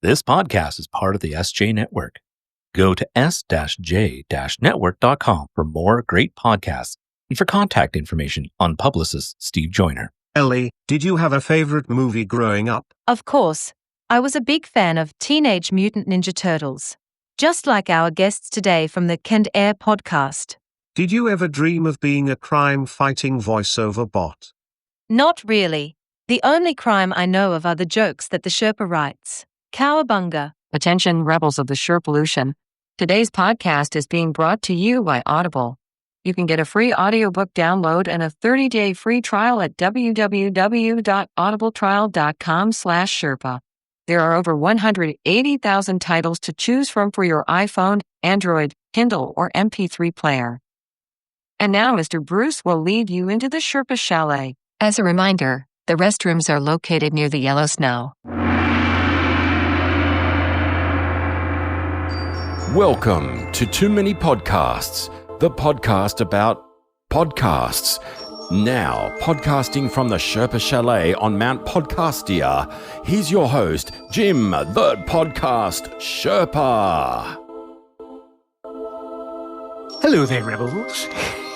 This podcast is part of the SJ Network. Go to s-j-network.com for more great podcasts and for contact information on publicist Steve Joyner. Ellie, did you have a favorite movie growing up? Of course. I was a big fan of Teenage Mutant Ninja Turtles. Just like our guests today from the Canned Air podcast. Did you ever dream of being a crime-fighting voiceover bot? Not really. The only crime I know of are the jokes that the Sherpa writes. Cowabunga. Attention, rebels of the Sherpalution. Today's podcast is being brought to you by Audible. You can get a free audiobook download and a 30-day free trial at www.audibletrial.com/Sherpa. There are over 180,000 titles to choose from for your iPhone, Android, Kindle, or MP3 player. And now Mr. Bruce will lead you into the Sherpa Chalet. As a reminder, the restrooms are located near the yellow snow. Welcome to Too Many Podcasts, the podcast about podcasts. Now, podcasting from the Sherpa Chalet on Mount Podcastia, here's your host, Jim, the Podcast Sherpa. Hello there, rebels.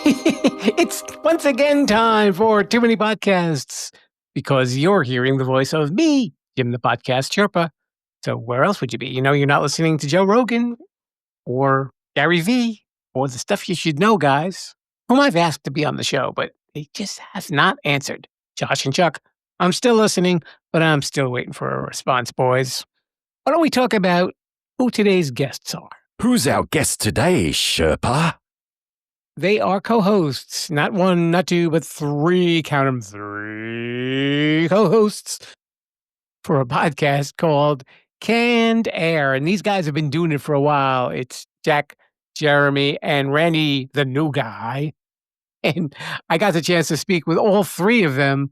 It's once again time for Too Many Podcasts, because you're hearing the voice of me, Jim, the Podcast Sherpa. So where else would you be? You know, you're not listening to Joe Rogan or Gary Vee or the stuff you should know guys, whom I've asked to be on the show, but they just have not answered. Josh and Chuck, I'm still listening, but I'm still waiting for a response, boys. Why don't we talk about who today's guests are? Who's our guest today, Sherpa? They are co-hosts, not one, not two, but three, count them, three co-hosts for a podcast called Canned Air. And these guys have been doing it for a while. It's Jack, Jeremy, and Randy, the new guy. And I got the chance to speak with all three of them.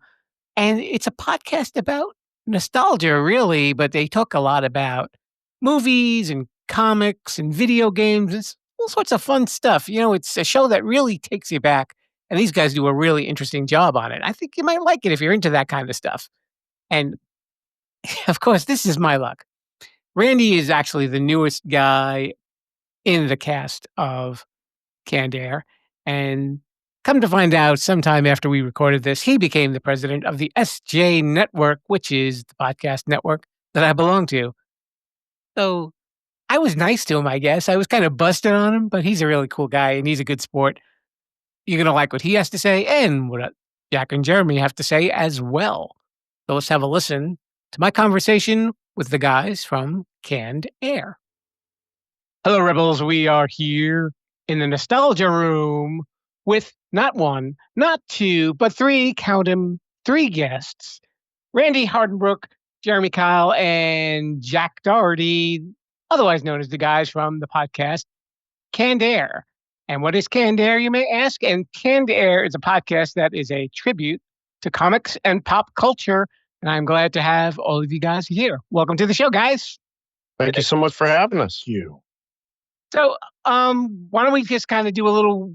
And it's a podcast about nostalgia, really, but they talk a lot about movies and comics and video games. It's all sorts of fun stuff. You know, it's a show that really takes you back. And these guys do a really interesting job on it. I think you might like it if you're into that kind of stuff. And of course, this is my luck. Randy is actually the newest guy in the cast of Canned Air. And come to find out, sometime after we recorded this, he became the president of the SJ Network, which is the podcast network that I belong to. So I was nice to him, I guess. I was kind of busted on him, but he's a really cool guy and he's a good sport. You're going to like what he has to say and what Jack and Jeremy have to say as well. So let's have a listen to my conversation with the guys from Canned Air. Hello, Rebels. We are here in the Nostalgia Room with not one, not two, but three, count 'em, three guests. Randy Hardenbrook, Jeremy Kyle, and Jack Doherty, otherwise known as the guys from the podcast Canned Air. And what is Canned Air, you may ask? And Canned Air is a podcast that is a tribute to comics and pop culture. And I'm glad to have all of you guys here. Welcome to the show, guys. Thank you so much for having us. So, why don't we just kind of do a little,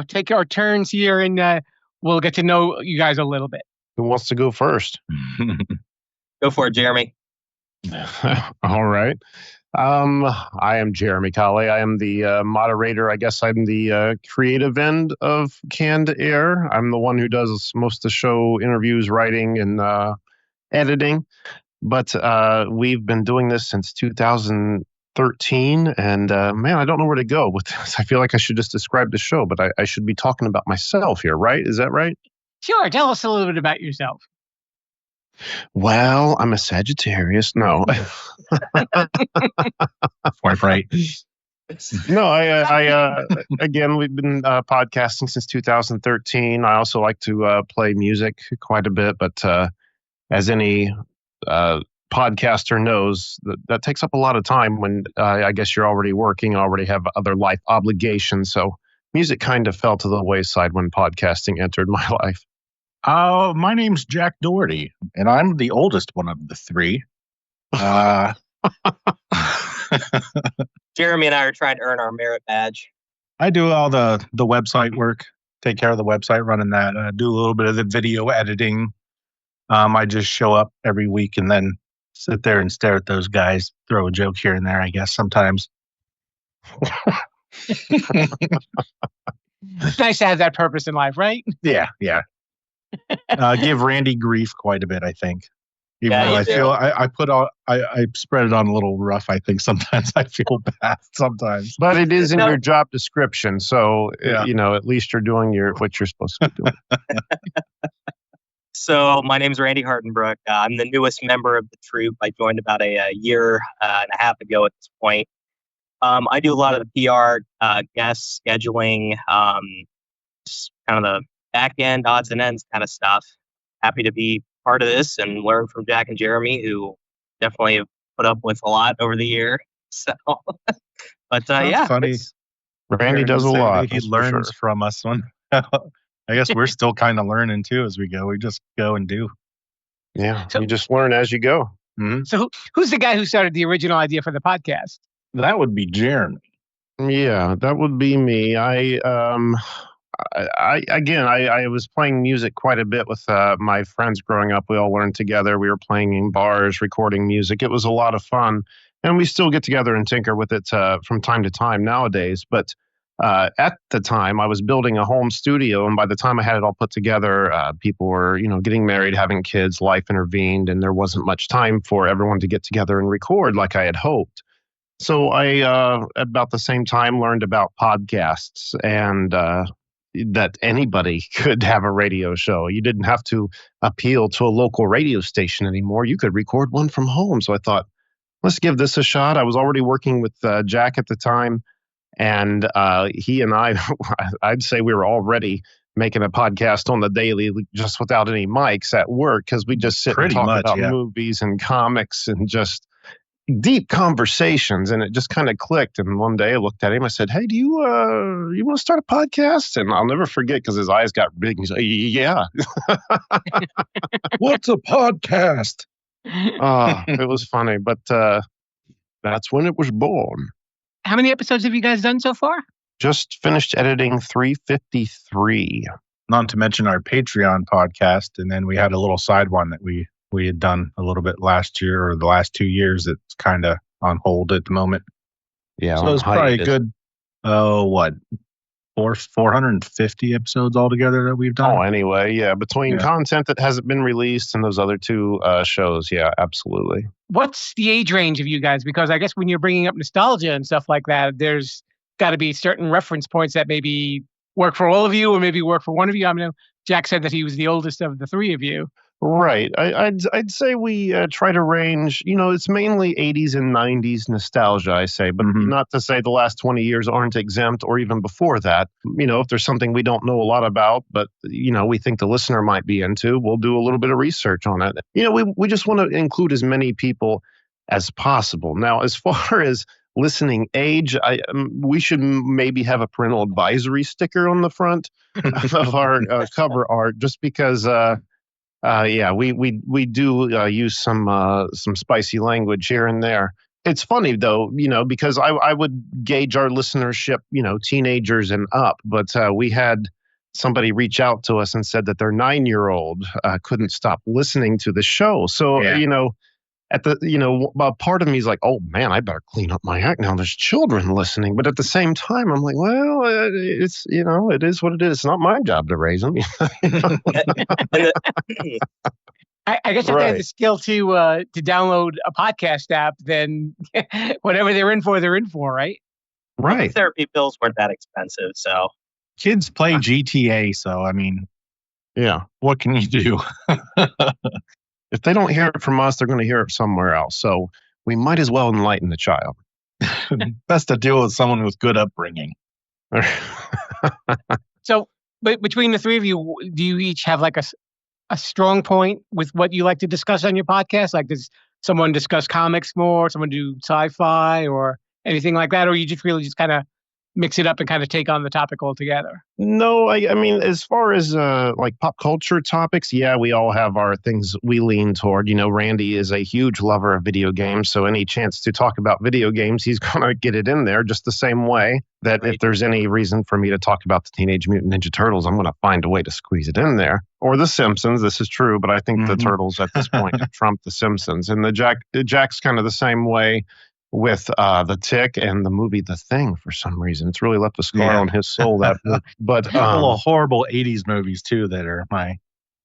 take our turns here and we'll get to know you guys a little bit. Who wants to go first? Go for it, Jeremy. All right. I am Jeremy Colley. I am the moderator. I guess I'm the creative end of Canned Air. I'm the one who does most of the show interviews, writing, and editing. But we've been doing this since 2013. And man, I don't know where to go with this. I feel like I should just describe the show, but I should be talking about myself here, right? Is that right? Sure. Tell us a little bit about yourself. Well, I'm a Sagittarius. No. Swipe right. No, I again, we've been podcasting since 2013. I also like to play music quite a bit, but as any podcaster knows, that takes up a lot of time when I guess you're already working, already have other life obligations. So music kind of fell to the wayside when podcasting entered my life. My name's Jack Doherty, and I'm the oldest one of the three. Jeremy and I are trying to earn our merit badge. I do all the website work, take care of the website, running that. I do a little bit of the video editing. I just show up every week and then sit there and stare at those guys, throw a joke here and there, I guess, sometimes. It's nice to have that purpose in life, right? Yeah. Give Randy grief quite a bit, I think. Even Yeah, though you I do. feel I spread it on a little rough. I think sometimes I feel bad sometimes. But it is in No. your job description, so Yeah. at least you're doing what you're supposed to be doing. So my name's Randy Hartenbrook. I'm the newest member of the troupe. I joined about a year and a half ago at this point. I do a lot of the PR, guest scheduling, just kind of the back end, odds and ends kind of stuff. Happy to be part of this and learn from Jack and Jeremy, who definitely have put up with a lot over the year. So, but yeah, funny. it's- Randy does a Say that lot. He that's for learns sure. from us. I guess we're still kind of learning too as we go. We just go and do. Yeah, So- you just learn as you go. So who's the guy who started the original idea for the podcast? That would be Jeremy. Yeah, that would be me. I was playing music quite a bit with my friends growing up. We all learned together. We were playing in bars, recording music. It was a lot of fun, and we still get together and tinker with it from time to time nowadays. But at the time, I was building a home studio, and by the time I had it all put together, people were, getting married, having kids, life intervened, and there wasn't much time for everyone to get together and record like I had hoped. So I, about the same time, learned about podcasts and that anybody could have a radio show. You didn't have to appeal to a local radio station anymore. You could record one from home. So I thought, let's give this a shot. I was already working with Jack at the time, and he and I'd say we were already making a podcast on the daily just without any mics at work, because we just sit Pretty and talk much, about yeah. movies and comics and just deep conversations, and it just kind of clicked. And one day I looked at him, I said, "Hey, do you want to start a podcast?" And I'll never forget, because his eyes got big. He's like, "Yeah." What's a podcast? It was funny, but that's when it was born. How many episodes have you guys done so far? Just finished editing 353. Not to mention our Patreon podcast, and then we had a little side one that we had done a little bit last year or the last 2 years. It's kind of on hold at the moment. Yeah, So it's probably a good, 450 episodes altogether that we've done. Oh, anyway, yeah. Between Yeah. content that hasn't been released and those other two shows, yeah, absolutely. What's the age range of you guys? Because I guess when you're bringing up nostalgia and stuff like that, there's got to be certain reference points that maybe work for all of you or maybe work for one of you. I mean, Jack said that he was the oldest of the three of you. Right. I'd say we try to range, it's mainly 80s and 90s nostalgia, I say, but Mhm. not to say the last 20 years aren't exempt or even before that. If there's something we don't know a lot about, but, we think the listener might be into, we'll do a little bit of research on it. We just want to include as many people as possible. Now, as far as listening age, we should maybe have a parental advisory sticker on the front of our cover art, just because we do use some spicy language here and there. It's funny though, because I would gauge our listenership, teenagers and up, but we had somebody reach out to us and said that their 9-year-old couldn't stop listening to the show. So Yeah. part of me is like, oh man, I better clean up my act now. There's children listening, but at the same time, I'm like, well, it's it is what it is. It's not my job to raise them. I guess if they have the skill to download a podcast app, then whatever they're in for, right? Right. Therapy bills weren't that expensive, so Kids play GTA, so I mean, Yeah. what can you do? If they don't hear it from us, they're going to hear it somewhere else. So we might as well enlighten the child. Best to deal with someone with good upbringing. So, but between the three of you, do you each have like a strong point with what you like to discuss on your podcast? Like, does someone discuss comics more? Someone do sci-fi or anything like that? Or you just really just kind of mix it up and kind of take on the topic altogether? No, I mean, as far as like pop culture topics, yeah, we all have our things we lean toward. You know, Randy is a huge lover of video games, so any chance to talk about video games, he's going to get it in there just the same way that if there's any reason for me to talk about the Teenage Mutant Ninja Turtles, I'm going to find a way to squeeze it in there. Or the Simpsons, this is true, but I think the Turtles at this point trump the Simpsons. And Jack's kind of the same way with the Tick and the movie The Thing for some reason. It's really left a scar on his soul. But a couple of horrible 80s movies too that are my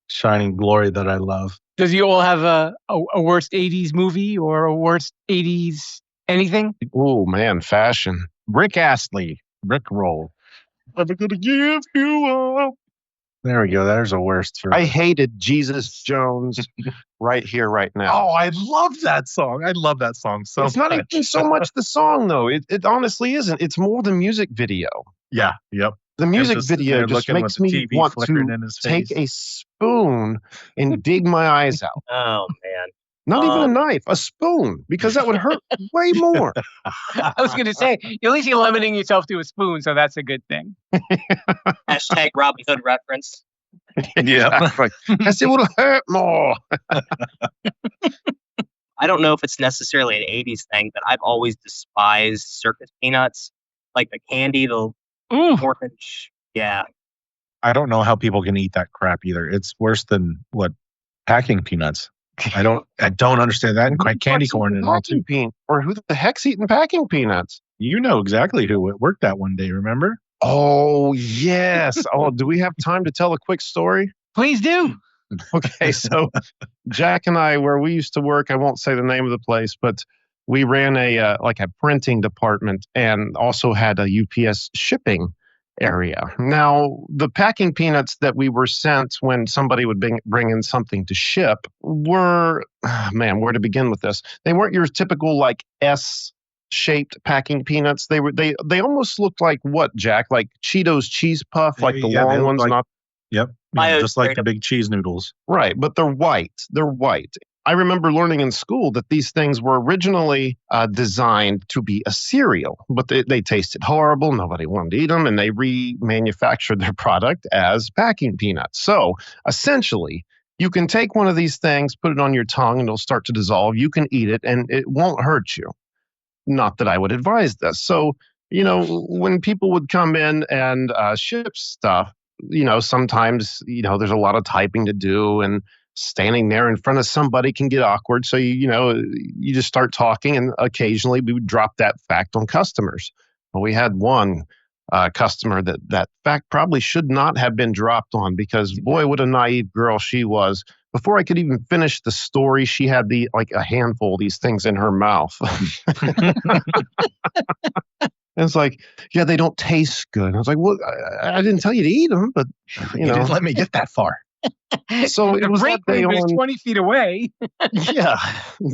shining glory that I love. Does you all have a worst 80s movie or a worst 80s anything? Oh, man, fashion. Rick Astley, Rick Roll. Never gonna give you up. There we go. There's a worst. I hated Jesus Jones right here, right now. Oh, I love that song. I love that song so It's not even so much the song, though. It honestly isn't. It's more the music video. Yeah, yep. The music video just makes me want to take a spoon and dig my eyes out. Oh, man. Not even a knife, a spoon, because that would hurt way more. I was going to say, at least you're limiting yourself to a spoon, so that's a good thing. Hashtag Robin Hood reference. Yeah. Guess it would hurt more. I don't know if it's necessarily an 80s thing, but I've always despised circus peanuts. Like the candy, the orange. Yeah. I don't know how people can eat that crap either. It's worse than packing peanuts. I don't understand that. And quite candy corn and all too. Or who the heck's eating packing peanuts? You know exactly who it worked that one day, remember? Oh, yes. Oh, do we have time to tell a quick story? Please do. Okay, so Jack and I, where we used to work, I won't say the name of the place, but we ran a printing department and also had a UPS shipping area. Now, the packing peanuts that we were sent when somebody would bring in something to ship were, where to begin with this? They weren't your typical S-shaped packing peanuts. They almost looked like what, Jack? Like Cheetos cheese puff, like the long ones, not. Yep. Yeah, just like the big cheese noodles. Right, but they're white. They're white. I remember learning in school that these things were originally designed to be a cereal, but they tasted horrible. Nobody wanted to eat them, and they remanufactured their product as packing peanuts. So essentially, you can take one of these things, put it on your tongue, and it'll start to dissolve. You can eat it, and it won't hurt you. Not that I would advise this. So, when people would come in and ship stuff, sometimes, there's a lot of typing to do, and standing there in front of somebody can get awkward. So, you just start talking, and occasionally we would drop that fact on customers. Well, we had one customer that fact probably should not have been dropped on, because boy, what a naive girl she was. Before I could even finish the story, she had a handful of these things in her mouth. And it's like, yeah, they don't taste good. I was like, well, I didn't tell you to eat them, but you didn't let me get that far. So it was that day on. 20 feet away. Yeah,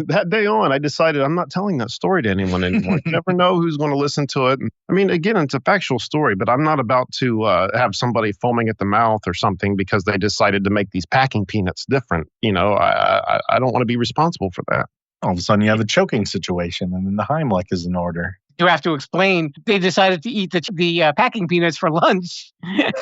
that day on, I decided I'm not telling that story to anyone anymore. You never know who's going to listen to it. And, I mean, again, it's a factual story, but I'm not about to have somebody foaming at the mouth or something because they decided to make these packing peanuts different. I don't want to be responsible for that. All of a sudden, you have a choking situation, and then the Heimlich is in order. You have to explain they decided to eat the packing peanuts for lunch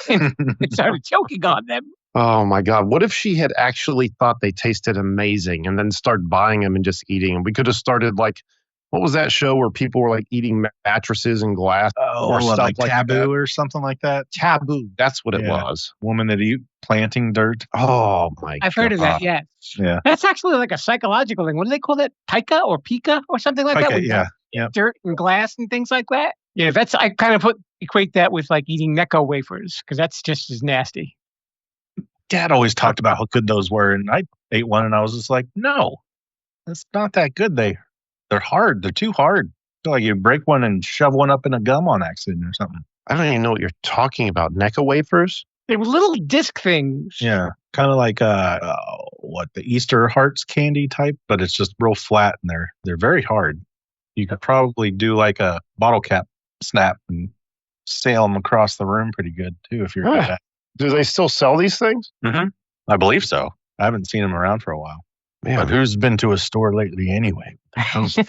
and started choking on them. Oh, my God. What if she had actually thought they tasted amazing and then started buying them and just eating them? We could have started what was that show where people were eating mattresses and glass? Or stuff like Taboo that. Or something like that? Taboo. That's what it was. Woman that eat planting dirt. Oh, my God. I've heard of that, yes. Yeah. That's actually like a psychological thing. What do they call that? Pica or pica or something like that? Yeah. Dirt and glass and things like that. Yeah, I kind of equate that with eating Necco wafers, because that's just as nasty. Dad always talked about how good those were, and I ate one, and I was just like, no, that's not that good. They're hard. They're too hard. I feel like you break one and shove one up in a gum on accident or something. I don't even know what you're talking about. Necco wafers? They were little disc things. Yeah, kind of like the Easter Hearts candy type, but it's just real flat, and they're very hard. You could probably do a bottle cap snap and sail them across the room pretty good too if you're good at it. Do they still sell these things? Mm-hmm. I believe so. I haven't seen them around for a while. Man, But who's been to a store lately anyway?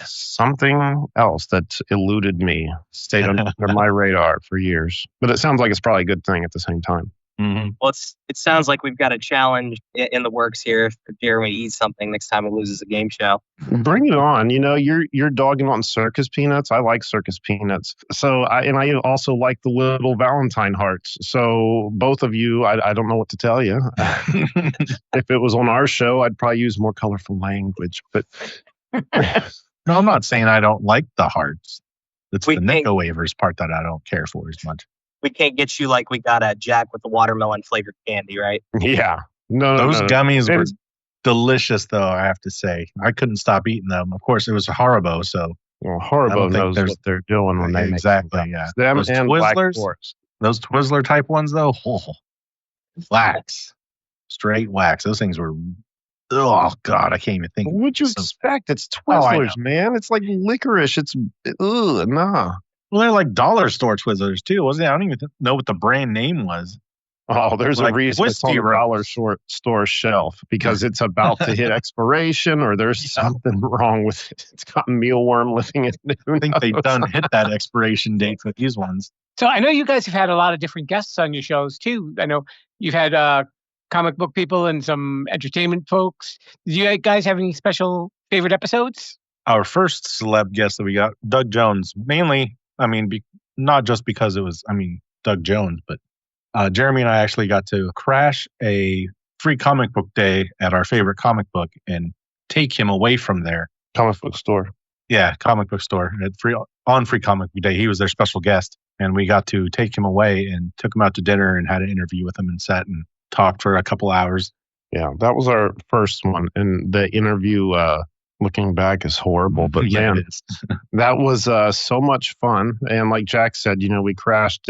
something else that eluded me, stayed under my radar for years. But it sounds like it's probably a good thing at the same time. Mm-hmm. Well, it sounds like we've got a challenge in the works here if Jeremy eats something next time he loses a game show. Bring it on. You're dogging on circus peanuts. I like circus peanuts. So I also like the little Valentine hearts. So both of you, I don't know what to tell you. If it was on our show, I'd probably use more colorful language. But No, I'm not saying I don't like the hearts. It's the Necco wavers part that I don't care for as much. We can't get you like we got a Jack with the watermelon flavored candy, right? Yeah. No, Those gummies were delicious, though, I have to say. I couldn't stop eating them. Of course, it was Haribo, so. Well, Haribo knows what they're doing when they exactly, yeah. Them those and Twizzlers, Black those Twizzler type ones, though, wax. Straight wax. Those things were, oh, God, I can't even think. What would you expect? It's Twizzlers, man. It's like licorice. It's, nah. Well, they're like dollar store Twizzlers, too, wasn't it? I don't even know what the brand name was. Oh, there's a reason it's on the dollar store shelf, because it's about to hit expiration or there's something wrong with it. It's got mealworm living in it. I think they've done hit that expiration date for these ones. So I know you guys have had a lot of different guests on your shows, too. I know you've had comic book people and some entertainment folks. Did you guys have any special favorite episodes? Our first celeb guest that we got, Doug Jones, mainly, not just because it was, Doug Jones, but Jeremy and I actually got to crash a free comic book day at our favorite comic book and take him away from there. Comic book store. Yeah, comic book store. On free comic book day, he was their special guest. And we got to take him away and took him out to dinner and had an interview with him and sat and talked for a couple hours. Yeah, that was our first one. And the interview, looking back, is horrible. But yeah, man, that was so much fun. And like Jack said, we crashed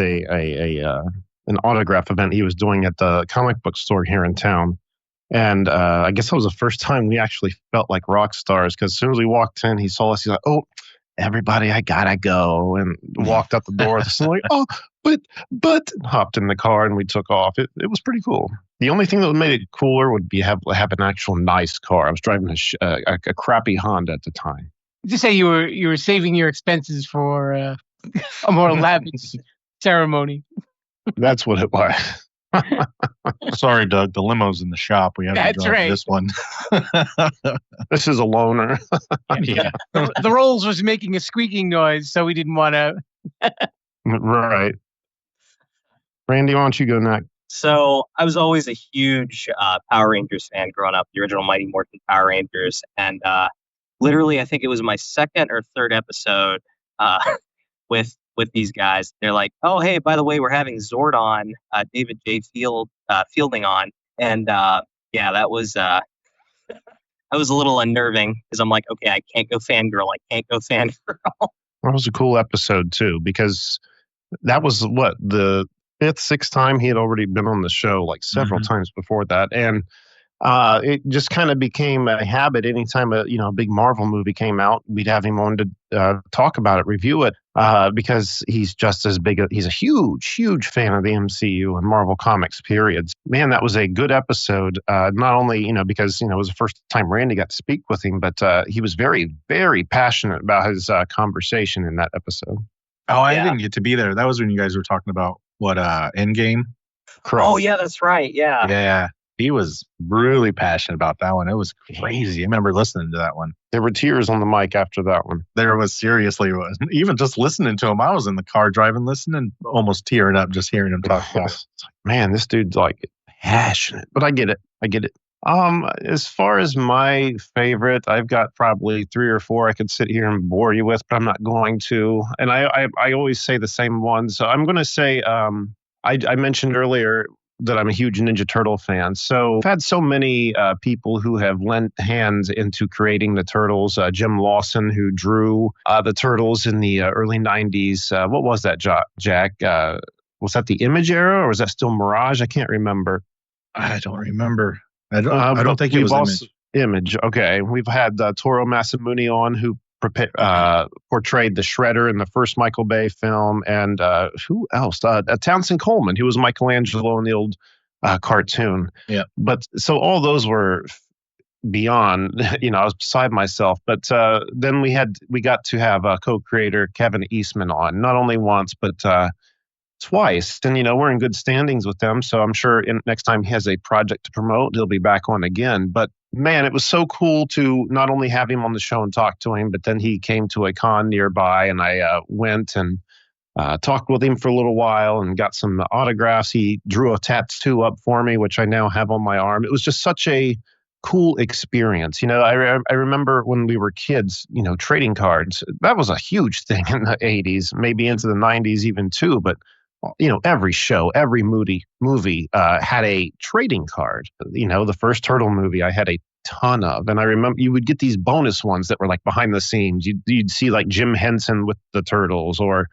an autograph event he was doing at the comic book store here in town. And I guess that was the first time we actually felt like rock stars, because as soon as we walked in, he saw us. He's like, "Oh, everybody, I gotta go," and walked out the door. So like, "Oh, but," hopped in the car and we took off. It was pretty cool. The only thing that made it cooler would be have an actual nice car. I was driving a crappy Honda at the time. Just say you were saving your expenses for a more lavish ceremony. That's what it was. Sorry, Doug. The limo's in the shop. We have to drive this one. This is a loaner. Yeah. The Rolls was making a squeaking noise, so we didn't want to. Right. Randy, why don't you go next? So I was always a huge Power Rangers fan growing up, the original Mighty Morphin Power Rangers. And literally, I think it was my second or third episode with these guys. They're like, "Oh, hey, by the way, we're having Zordon, David J. Fielding on." And yeah, that was a little unnerving, because I'm like, okay, I can't go fangirl. That was a cool episode too, because that was the fifth, sixth time he had already been on the show, like several times before that. And it just kind of became a habit. Anytime a big Marvel movie came out, we'd have him on to talk about it, review it, because he's just as big. He's a huge fan of the MCU and Marvel Comics, periods. Man, that was a good episode. Not only because it was the first time Randy got to speak with him, but he was very, very passionate about his conversation in that episode. Oh, I didn't get to be there. That was when you guys were talking about Endgame. Correct. Oh yeah, that's right. Yeah. Yeah. He was really passionate about that one. It was crazy. I remember listening to that one. There were tears on the mic after that one. There was, seriously. Even just listening to him, I was in the car driving, listening, almost tearing up just hearing him talk. Man, this dude's like passionate. But I get it. As far as my favorite, I've got probably 3 or 4 I could sit here and bore you with, but I'm not going to. And I always say the same ones. So I'm going to say, I mentioned earlier that I'm a huge Ninja Turtle fan. So I've had so many people who have lent hands into creating the Turtles. Jim Lawson, who drew the Turtles in the early 90s. What was that, Jack? Was that the Image era, or was that still Mirage? I can't remember. I don't remember. I don't think it was Image. Okay. We've had Toro Masamune on, who portrayed the Shredder in the first Michael Bay film, and who else? Townsend Coleman, who was Michelangelo in the old cartoon. Yeah. But so all those were beyond. I was beside myself. But then we got to have co-creator Kevin Eastman on, not only once but twice. And we're in good standings with them, so I'm sure next time he has a project to promote, he'll be back on again. But man, it was so cool to not only have him on the show and talk to him, but then he came to a con nearby, and I went and talked with him for a little while and got some autographs. He drew a tattoo up for me, which I now have on my arm. It was just such a cool experience. I remember when we were kids, trading cards, that was a huge thing in the 80s, maybe into the 90s even too. But every show, every movie had a trading card. The first Turtle movie I had a ton of. And I remember you would get these bonus ones that were like behind the scenes. You'd see like Jim Henson with the Turtles, or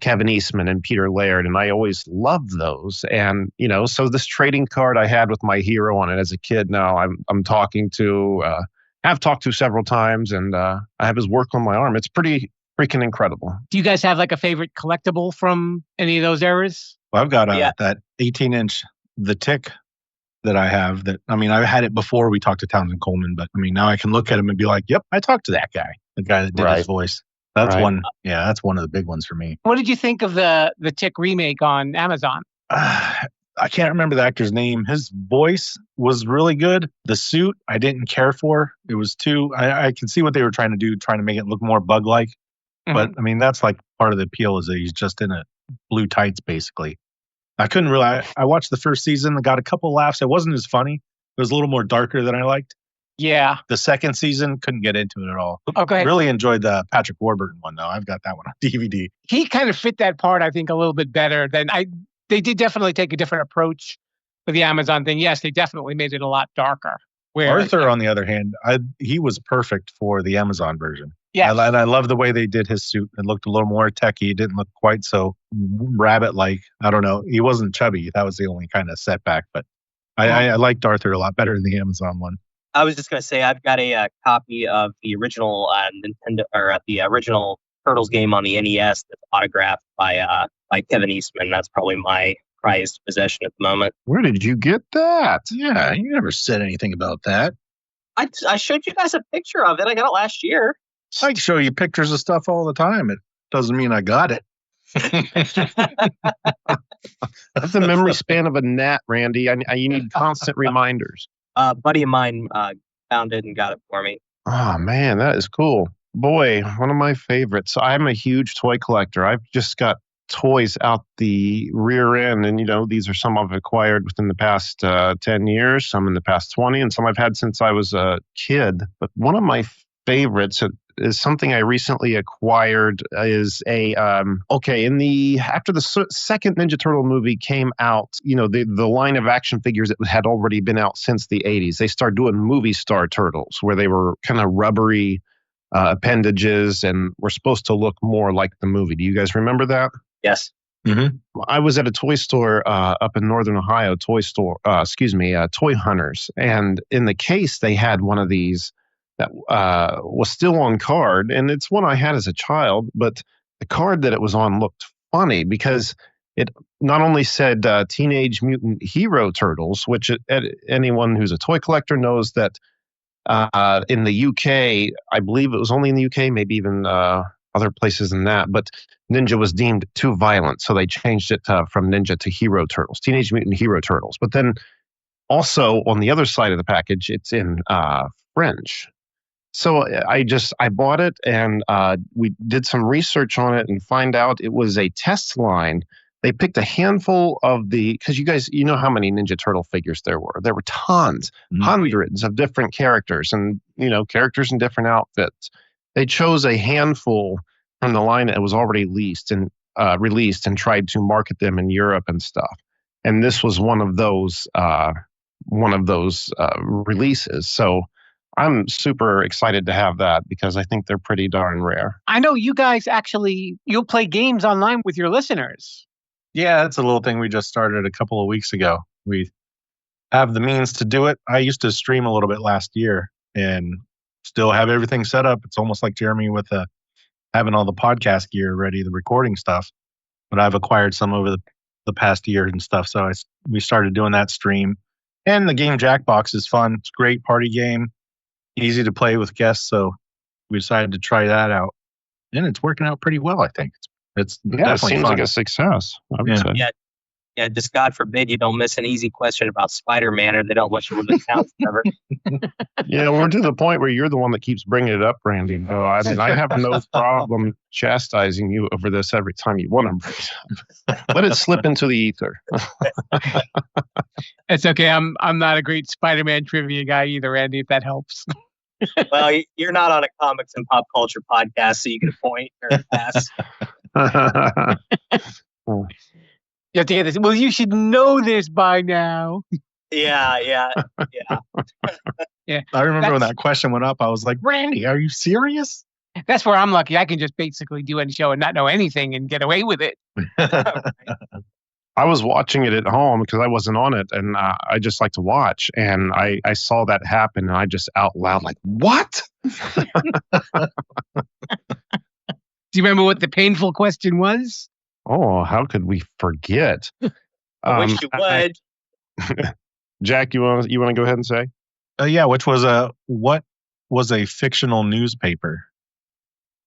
Kevin Eastman and Peter Laird. And I always loved those. And, so this trading card I had with my hero on it as a kid, now I'm talking to, have talked to several times, and I have his work on my arm. It's pretty freaking incredible. Do you guys have like a favorite collectible from any of those eras? Well, I've got that 18-inch The Tick that I have. I've had it before we talked to Townsend Coleman, but now I can look at him and be like, yep, I talked to that guy, the guy that did his voice. That's one. Yeah, that's one of the big ones for me. What did you think of the Tick remake on Amazon? I can't remember the actor's name. His voice was really good. The suit, I didn't care for. It was I can see what they were trying to do, trying to make it look more bug-like. But that's like part of the appeal, is that he's just in a blue tights, basically. I couldn't really. I watched the first season, got a couple laughs. It wasn't as funny. It was a little more darker than I liked. Yeah. The second season, couldn't get into it at all. Okay. Really enjoyed the Patrick Warburton one, though. I've got that one on DVD. He kind of fit that part, I think, a little bit better than They did definitely take a different approach with the Amazon thing. Yes, they definitely made it a lot darker. Arthur, on the other hand, he was perfect for the Amazon version. Yeah, and I love the way they did his suit. It looked a little more techy. It didn't look quite so rabbit-like. I don't know. He wasn't chubby. That was the only kind of setback. But I liked Arthur a lot better in the Amazon one. I was just going to say, I've got a copy of the original Nintendo, or the original Turtles game on the NES that's autographed by Kevin Eastman. That's probably my prized possession at the moment. Where did you get that? Yeah, you never said anything about that. I showed you guys a picture of it. I got it last year. I show you pictures of stuff all the time. It doesn't mean I got it. That's the memory span of a gnat, Randy. You need constant reminders. A buddy of mine found it and got it for me. Oh, man, that is cool. Boy, one of my favorites. I'm a huge toy collector. I've just got toys out the rear end. And, these are some I've acquired within the past 10 years, some in the past 20, and some I've had since I was a kid. But one of my favorites is something I recently acquired. Is after the second Ninja Turtle movie came out, the line of action figures that had already been out since the 80s. They started doing movie star turtles, where they were kind of rubbery appendages and were supposed to look more like the movie. Do you guys remember that? Yes. Mm-hmm. I was at a toy store up in Northern Ohio, Toy Hunters, and in the case they had one of these that was still on card, and it's one I had as a child, but the card that it was on looked funny because it not only said Teenage Mutant Hero Turtles, which anyone who's a toy collector knows that in the UK, I believe it was only in the UK, maybe even other places than that, but Ninja was deemed too violent, so they changed it from Ninja to Hero Turtles, Teenage Mutant Hero Turtles. But then also on the other side of the package, it's in French. So I bought it, and we did some research on it and find out it was a test line. They picked a handful of because you guys, how many Ninja Turtle figures there were. There were tons, hundreds of different characters, and characters in different outfits. They chose a handful from the line that was already released and tried to market them in Europe and stuff. And this was one of those releases. So I'm super excited to have that because I think they're pretty darn rare. I know you guys you'll play games online with your listeners. Yeah, that's a little thing we just started a couple of weeks ago. We have the means to do it. I used to stream a little bit last year and still have everything set up. It's almost like Jeremy with having all the podcast gear ready, the recording stuff. But I've acquired some over the past year and stuff. So we started doing that stream. And the game Jackbox is fun. It's a great party game, easy to play with guests. So we decided to try that out, and it's working out pretty well. I think it's Yeah, it definitely seems fun. like a success. I would Yeah. say. Yeah, just God forbid you don't miss an easy question about Spider-Man, or they don't let you with the counts ever. Yeah, we're to the point where you're the one that keeps bringing it up, Randy. So, I mean, I have no problem chastising you over this every time you want to bring it up. Let it slip into the ether. It's okay. I'm not a great Spider-Man trivia guy either, Andy, if that helps. Well, you're not on a comics and pop culture podcast, so you can point or pass. You have to hear this. Well, you should know this by now. Yeah. I remember when that question went up, I was like, Randy, are you serious? That's where I'm lucky. I can just basically do any show and not know anything and get away with it. I was watching it at home because I wasn't on it, and I just like to watch. And I saw that happen, and I just out loud like, "What?" Do you remember what the painful question was? Oh, how could we forget? I wish you would. Jack, you want to go ahead and say? Yeah, what was a fictional newspaper?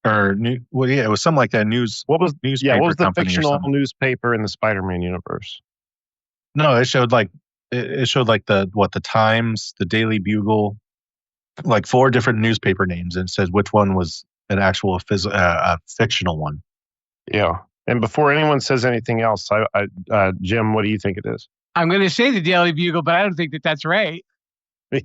It was something like that. What was the company or fictional something. newspaper in the Spider-Man universe? No, it showed like the Times, the Daily Bugle, like 4 different newspaper names, and it says which one was an actual fictional one. Yeah. And before anyone says anything else, Jim, what do you think it is? I'm going to say the Daily Bugle, but I don't think that's right.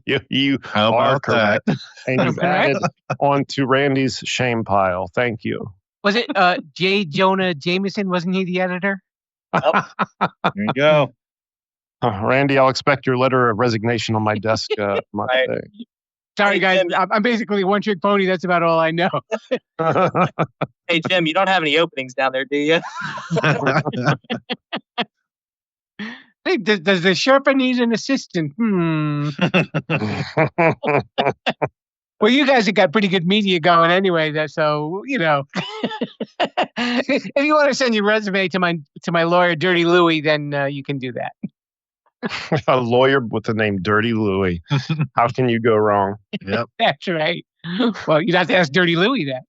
You How are about that? correct. And you've added onto Randy's shame pile. Thank you. Was it J. Jonah Jameson? Wasn't he the editor? There you go. Randy, I'll expect your letter of resignation on my desk Monday. Sorry, Hey, guys. Jim. I'm basically one trick pony. That's about all I know. Hey, Jim, you don't have any openings down there, do you? Hey, does the Sherpa need an assistant? Well, you guys have got pretty good media going anyway, so you know. If you want to send your resume to my lawyer, Dirty Louie, then you can do that. A lawyer with the name Dirty Louie. How can you go wrong? Yep. That's right. Well, you'd have to ask Dirty Louie then.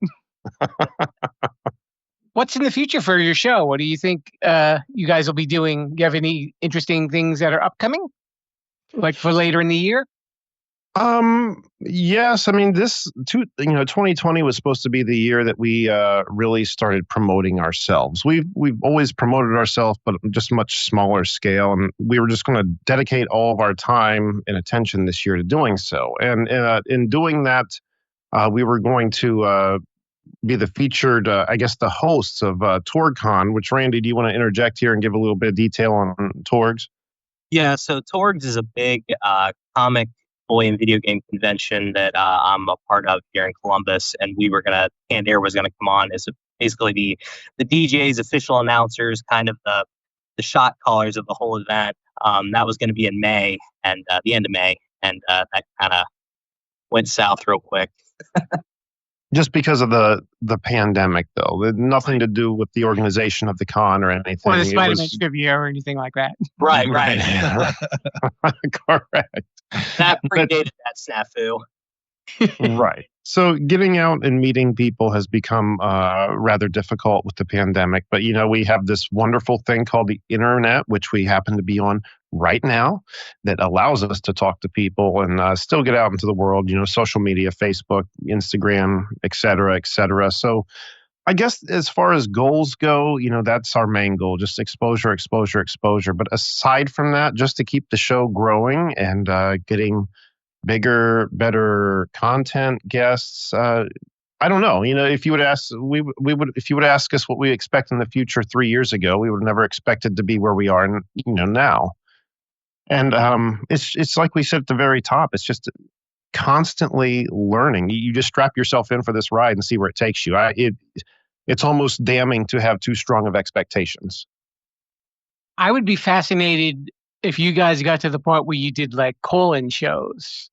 What's in the future for your show? What do you think you guys will be doing? Do you have any interesting things that are upcoming, like for later in the year? Yes. I mean, 2020 was supposed to be the year that we really started promoting ourselves. We've always promoted ourselves, but just much smaller scale, and we were just going to dedicate all of our time and attention this year to doing so. And in doing that, we were going to be the featured, the hosts of TorgCon. Which, Randy, do you want to interject here and give a little bit of detail on Torgs? Yeah, so Torgs is a big comic, toy, and video game convention that I'm a part of here in Columbus, and Canned Air was gonna come on as basically the DJs, official announcers, kind of the shot callers of the whole event. That was going to be in May, and the end of May, and that kind of went south real quick. Just because of the pandemic, though, nothing to do with the organization of the con or anything. Or the It Spider-Man was- trivia or anything like that. Right. Correct. That predated that snafu. Right. So getting out and meeting people has become rather difficult with the pandemic. But, we have this wonderful thing called the internet, which we happen to be on right now, that allows us to talk to people and still get out into the world, social media, Facebook, Instagram, et cetera, et cetera. So I guess as far as goals go, that's our main goal, just exposure. But aside from that, just to keep the show growing and getting bigger, better content, guests. I don't know. If you would ask, if you would ask us what we expect in the future 3 years ago, we would have never expected to be where we are, now. And it's like we said at the very top. It's just constantly learning. You just strap yourself in for this ride and see where it takes you. It's almost damning to have too strong of expectations. I would be fascinated if you guys got to the point where you did like call-in shows.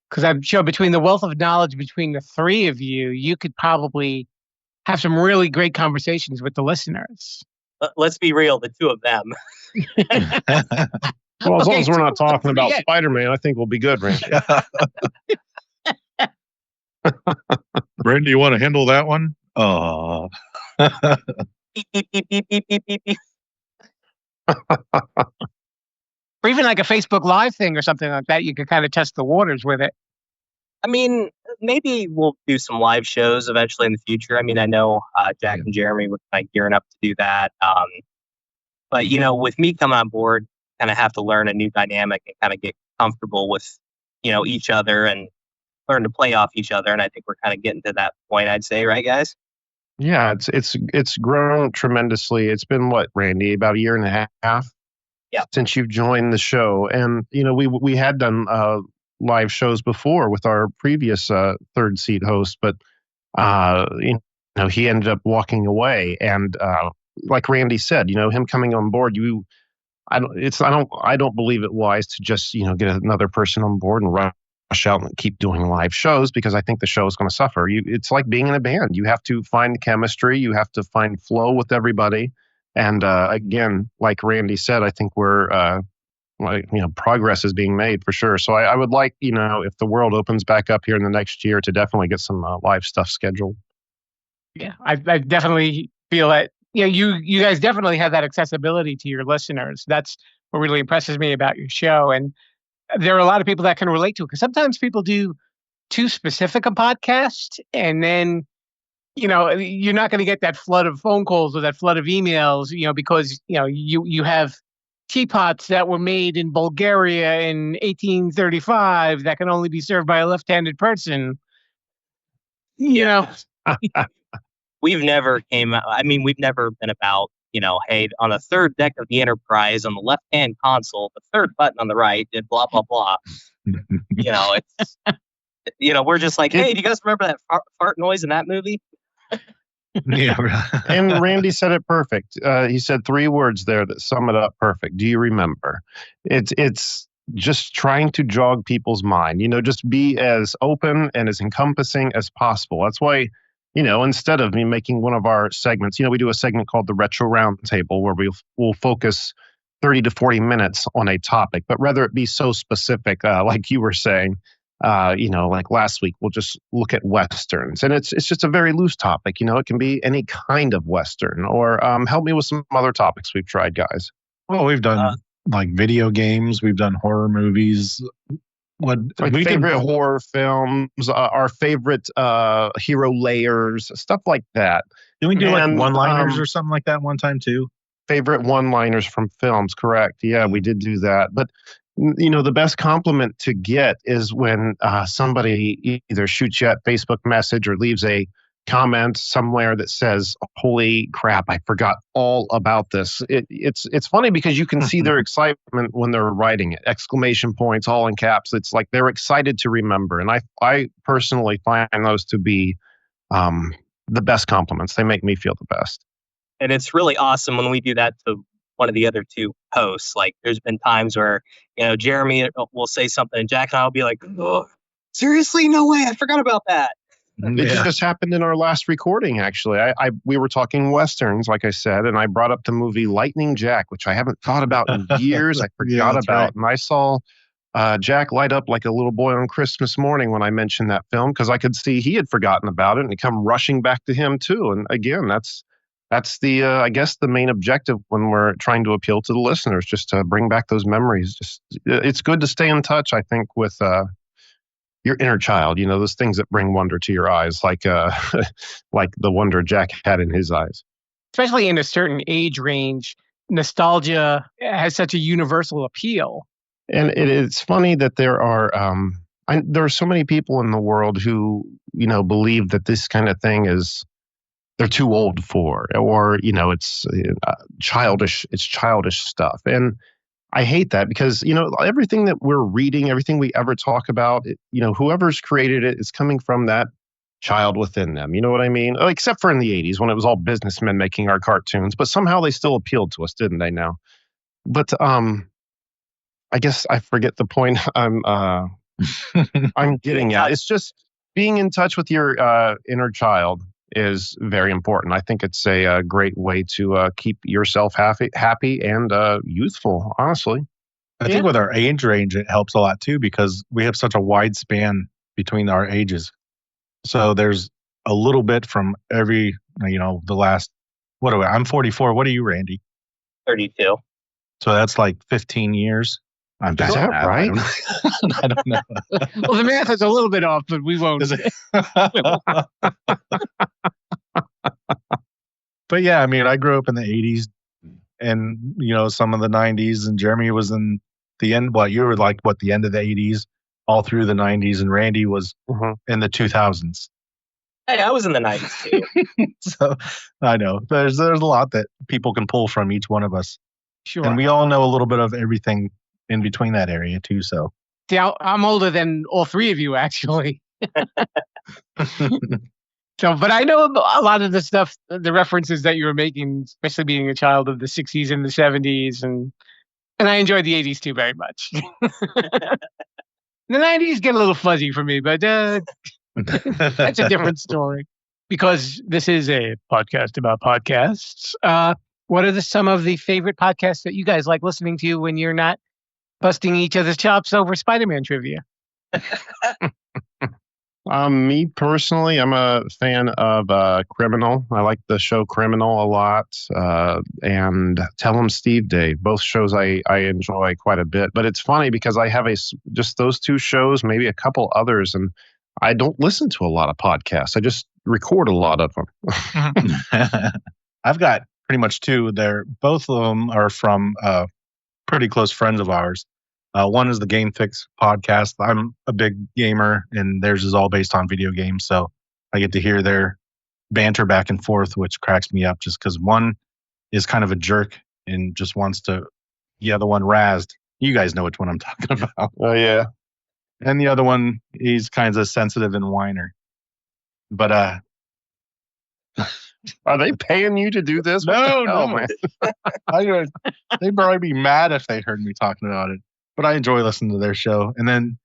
Because I'm sure between the wealth of knowledge between the three of you, you could probably have some really great conversations with the listeners. Let's be real, the two of them. Well, as long Okay, as we're not so talking about yeah. Spider-Man, I think we'll be good, Randy. Brent, do you want to handle that one? Oh. Beep, beep, beep, beep, beep, beep, beep, beep. Or even like a Facebook Live thing or something like that, you could kind of test the waters with it. I mean, maybe we'll do some live shows eventually in the future. I mean, I know Jack and Jeremy were kind of gearing up to do that. But with me coming on board, kind of have to learn a new dynamic and kind of get comfortable with, each other and learn to play off each other. And I think we're kind of getting to that point, I'd say, right, guys? Yeah, it's grown tremendously. It's been what, Randy, about a year and a half since you've joined the show, and we had done live shows before with our previous third seat host, but he ended up walking away, and like Randy said, him coming on board, I don't believe it wise to just get another person on board and rush out and keep doing live shows, because I think the show is going to suffer. It's like being in a band. You have to find chemistry. You have to find flow with everybody. And again, like Randy said, I think we're progress is being made for sure. So I would like, if the world opens back up here in the next year, to definitely get some live stuff scheduled. Yeah, I definitely feel that. You guys definitely have that accessibility to your listeners. That's what really impresses me about your show. And there are a lot of people that can relate to it, because sometimes people do too specific a podcast, and then you're not going to get that flood of phone calls or that flood of emails, because you have teapots that were made in Bulgaria in 1835 that can only be served by a left-handed person. We've never we've never been about, hey, on the third deck of the Enterprise on the left-hand console, the third button on the right, did blah, blah, blah. It's, we're just like, hey, do you guys remember that fart noise in that movie? Yeah. And Randy said it perfect. He said 3 words there that sum it up perfect. Do you remember? It's just trying to jog people's mind, just be as open and as encompassing as possible. That's why, instead of me making one of our segments, we do a segment called the Retro Roundtable, where we'll focus 30 to 40 minutes on a topic, but rather it be so specific, like you were saying. Like last week, we'll just look at Westerns, and it's just a very loose topic. It can be any kind of Western, or help me with some other topics we've tried, guys. Well, we've done like video games. We've done horror movies. Favorite horror films, our favorite hero layers, stuff like that. Did we do like one-liners or something like that one time too? Favorite one-liners from films, correct. Yeah, we did do that. But the best compliment to get is when somebody either shoots you at Facebook message or leaves a comment somewhere that says, "Holy crap, I forgot all about this." It's funny because you can see their excitement when they're writing it. Exclamation points, all in caps. It's like they're excited to remember. And I personally find those to be the best compliments. They make me feel the best. And it's really awesome when we do that to one of the other 2 hosts. Like, there's been times where, Jeremy will say something and Jack and I will be like, "Oh, seriously? No way. I forgot about that." It just happened in our last recording, actually. We were talking Westerns, like I said, and I brought up the movie Lightning Jack, which I haven't thought about in years. I forgot about. Right. And I saw Jack light up like a little boy on Christmas morning when I mentioned that film, because I could see he had forgotten about it, and it come rushing back to him too. And again, that's the I guess the main objective when we're trying to appeal to the listeners, just to bring back those memories. It's good to stay in touch, I think, with your inner child. Those things that bring wonder to your eyes, like like the wonder Jack had in his eyes. Especially in a certain age range, nostalgia has such a universal appeal. And it's funny that there are so many people in the world who believe that this kind of thing is, they're too old for, or it's childish. It's childish stuff, and I hate that, because everything that we're reading, everything we ever talk about, whoever's created it is coming from that child within them. You know what I mean? Except for in the 80s when it was all businessmen making our cartoons, but somehow they still appealed to us, didn't they? Now, but I guess I forget the point I'm getting at. It's just being in touch with your inner child is very important. I think it's a great way to keep yourself happy and youthful, honestly. I think with our age range, it helps a lot too because we have such a wide span between our ages. So there's a little bit from every, the last, I'm 44. What are you, Randy? 32. So that's like 15 years. I'm Is that right? I don't know. Well, the math is a little bit off, but we won't. But yeah, I mean, I grew up in the 80s and, some of the 90s, and Jeremy was in the end. You were like, the end of the 80s, all through the 90s, and Randy was in the 2000s. Hey, I was in the 90s too. So I know there's a lot that people can pull from each one of us. Sure. And we all know a little bit of everything in between that area too. So yeah, I'm older than all three of you, actually. But I know a lot of the stuff, the references that you were making, especially being a child of the 60s and the 70s, and I enjoyed the 80s too very much. The 90s get a little fuzzy for me, but that's a different story. Because this is a podcast about podcasts. What are some of the favorite podcasts that you guys like listening to when you're not busting each other's chops over Spider-Man trivia? Me personally, I'm a fan of Criminal. I like the show Criminal a lot, and Tell 'em Steve Dave. Both shows I enjoy quite a bit. But it's funny because I have just those two shows, maybe a couple others, and I don't listen to a lot of podcasts. I just record a lot of them. I've got pretty much two there. Both of them are from pretty close friends of ours. One is the Game Fix podcast. I'm a big gamer, and theirs is all based on video games. So I get to hear their banter back and forth, which cracks me up just because one is kind of a jerk and just wants to, the other one razzed. You guys know which one I'm talking about. Oh, yeah. And the other one, he's kind of sensitive and whiner. But are they paying you to do this? No, man. They'd probably be mad if they heard me talking about it. But I enjoy listening to their show. And then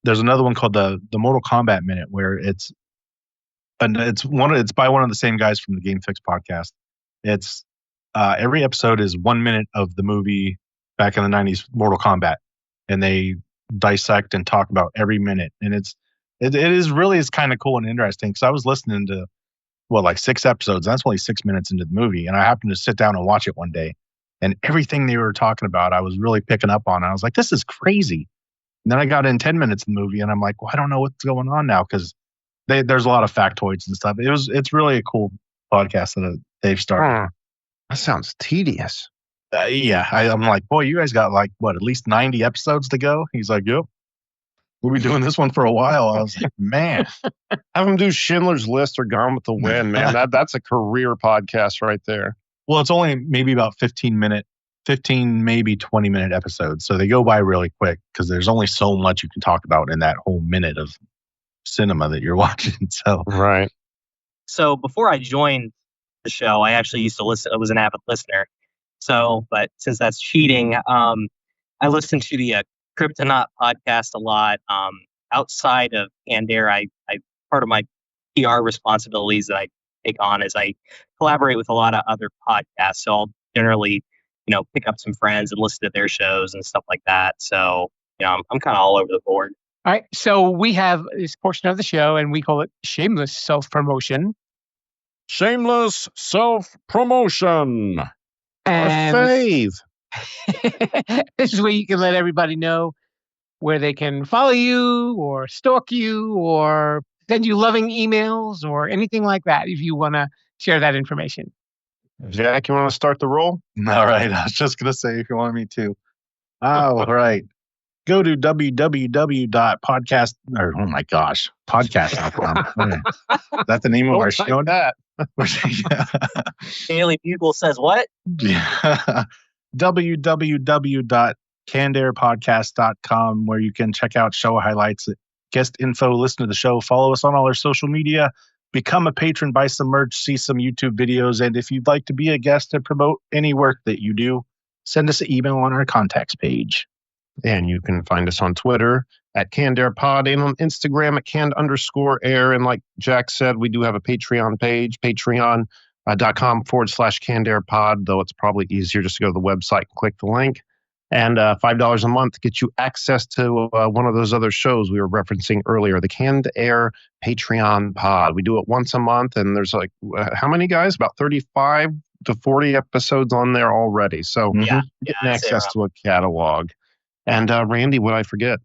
there's another one called the Mortal Kombat Minute, where it's by one of the same guys from the Game Fix podcast. It's every episode is 1 minute of the movie back in the 90s, Mortal Kombat, and they dissect and talk about every minute. And it is kind of cool and interesting because I was listening to like 6 episodes. And that's only 6 minutes into the movie, and I happened to sit down and watch it one day. And everything they were talking about, I was really picking up on. I was like, this is crazy. And then I got in 10 minutes of the movie, and I'm like, well, I don't know what's going on now because there's a lot of factoids and stuff. It's really a cool podcast that they've started. That sounds tedious. Yeah, I'm like, boy, you guys got at least 90 episodes to go? He's like, yep. We'll be doing this one for a while. I was like, man. Have them do Schindler's List or Gone with the Wind, man. That's a career podcast right there. Well, it's only maybe about 15, maybe 20-minute episodes. So they go by really quick because there's only so much you can talk about in that whole minute of cinema that you're watching. So right. So before I joined the show, I actually used to listen. I was an avid listener. So, but since that's cheating, I listen to the Kryptonaut podcast a lot. Outside of Canned Air, I part of my PR responsibilities that I take on is I collaborate with a lot of other podcasts. So I'll generally, pick up some friends and listen to their shows and stuff like that. So, I'm kind of all over the board. All right. So we have this portion of the show, and we call it shameless self-promotion. Shameless self-promotion. And A fave. this is where you can let everybody know where they can follow you or stalk you or send you loving emails or anything like that if you want to share that information. Jack, you want to start the roll? All right. I was just going to say if you want me to. All right. Go to podcast.com. That's the name of our show. Daily Bugle says what? Yeah. www.cannedairpodcast.com, where you can check out show highlights, guest info, listen to the show, follow us on all our social media, become a patron, buy some merch, see some YouTube videos, and if you'd like to be a guest and promote any work that you do, send us an email on our contacts page. And you can find us on Twitter at CannedAirPod and on Instagram at canned_air. And like Jack said, we do have a Patreon page, patreon.com/CannedAirPod, though it's probably easier just to go to the website and click the link. And $5 a month gets you access to one of those other shows we were referencing earlier, the Canned Air Patreon pod. We do it once a month, and there's like, how many guys? About 35 to 40 episodes on there already. So getting access to a catalog. And Randy, what did I forget?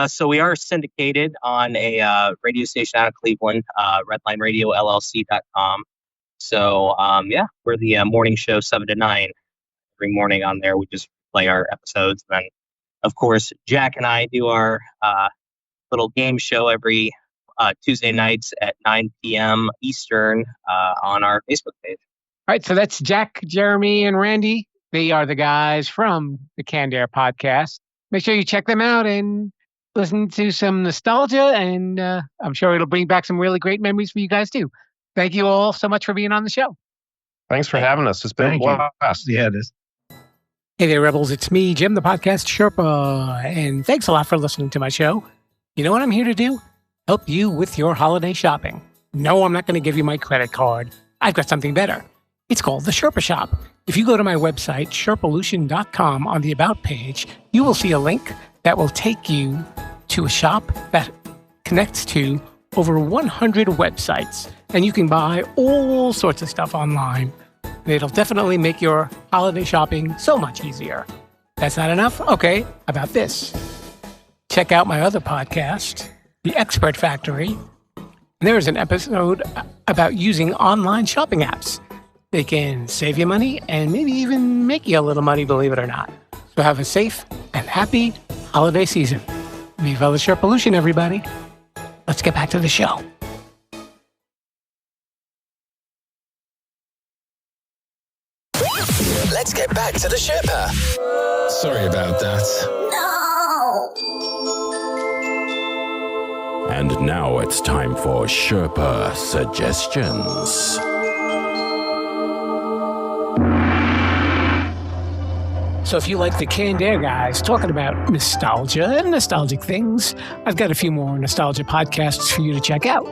So we are syndicated on a radio station out of Cleveland, redlineradio.llc.com. So, we're the morning show 7 to 9 every morning on there. We just play our episodes. And then, of course, Jack and I do our little game show every Tuesday nights at 9 p.m. Eastern on our Facebook page. All right, so that's Jack, Jeremy, and Randy. They are the guys from the Canned Air podcast. Make sure you check them out and listen to some nostalgia, and I'm sure it'll bring back some really great memories for you guys, too. Thank you all so much for being on the show. Thanks for having us. It's been a blast. Yeah, it is. Hey there, Rebels. It's me, Jim, the podcast Sherpa, and thanks a lot for listening to my show. You know what I'm here to do? Help you with your holiday shopping. No, I'm not going to give you my credit card. I've got something better. It's called the Sherpa Shop. If you go to my website, Sherpalution.com, on the About page, you will see a link that will take you to a shop that connects to over 100 websites, and you can buy all sorts of stuff online. It'll definitely make your holiday shopping so much easier. That's not enough? Okay, about this. Check out my other podcast, The Expert Factory. There is an episode about using online shopping apps. They can save you money and maybe even make you a little money, believe it or not. So have a safe and happy holiday season. Viva la Sherpalution, everybody. Let's get back to the show. Let's get back to the Sherpa. Sorry about that. No! And now it's time for Sherpa Suggestions. So if you like the Canned Air guys talking about nostalgia and nostalgic things, I've got a few more nostalgia podcasts for you to check out.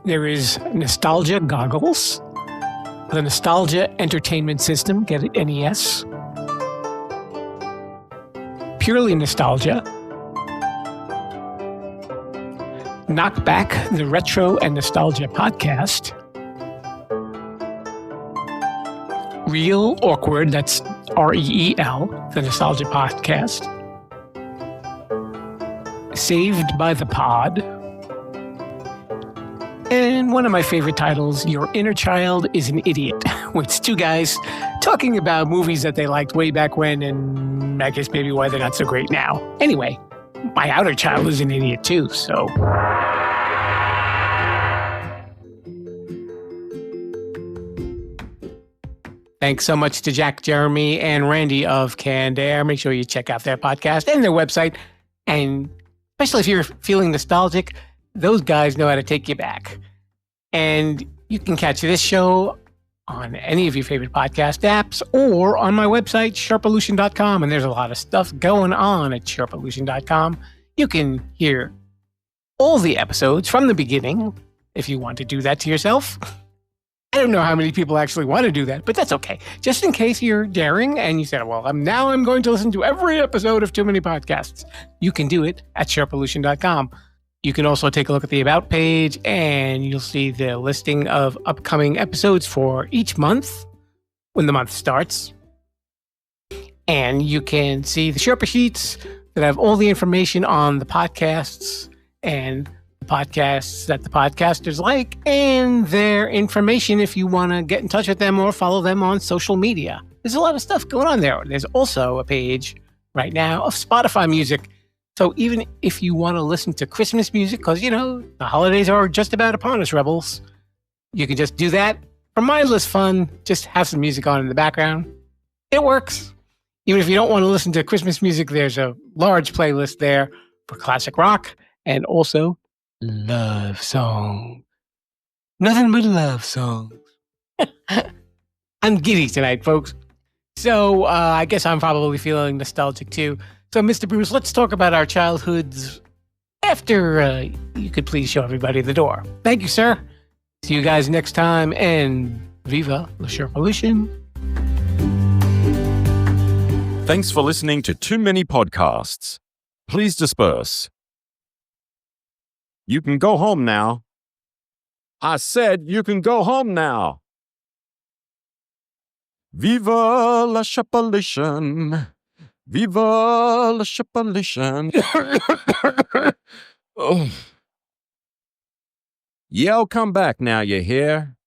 There is Nostalgia Goggles, the Nostalgia Entertainment System, get it, NES, Purely Nostalgia, Knock Back, the Retro and Nostalgia Podcast, Real Awkward, that's REEL, the Nostalgia Podcast, Saved by the Pod, and one of my favorite titles, Your Inner Child is an Idiot, where it's two guys talking about movies that they liked way back when, and I guess maybe why they're not so great now. Anyway, my outer child is an idiot too, so... Thanks so much to Jack, Jeremy, and Randy of Canned Air. Make sure you check out their podcast and their website. And especially if you're feeling nostalgic, those guys know how to take you back. And you can catch this show on any of your favorite podcast apps or on my website, Sherpalution.com. And there's a lot of stuff going on at Sherpalution.com. You can hear all the episodes from the beginning if you want to do that to yourself. I don't know how many people actually want to do that, but that's okay. Just in case you're daring and you said, well, I'm going to listen to every episode of Too Many Podcasts. You can do it at Sherpalution.com. You can also take a look at the About page and you'll see the listing of upcoming episodes for each month when the month starts. And you can see the Sherpa sheets that have all the information on the podcasts and podcasts that the podcasters like and their information if you want to get in touch with them or follow them on social media. There's a lot of stuff going on there. There's also a page right now of Spotify music. So even if you want to listen to Christmas music, because, you know, the holidays are just about upon us, Rebels, you can just do that for mindless fun. Just have some music on in the background. It works. Even if you don't want to listen to Christmas music, there's a large playlist there for classic rock and also love song. Nothing but love songs. I'm giddy tonight, folks. So I guess I'm probably feeling nostalgic too. So, Mr. Bruce, let's talk about our childhoods after you could please show everybody the door. Thank you, sir. See you guys next time, and Viva la Sherpalution. Thanks for listening to Too Many Podcasts. Please disperse. You can go home now. I said you can go home now. Viva la Sherpalution. Viva la Sherpalution. Oh. Yell, come back now, you hear?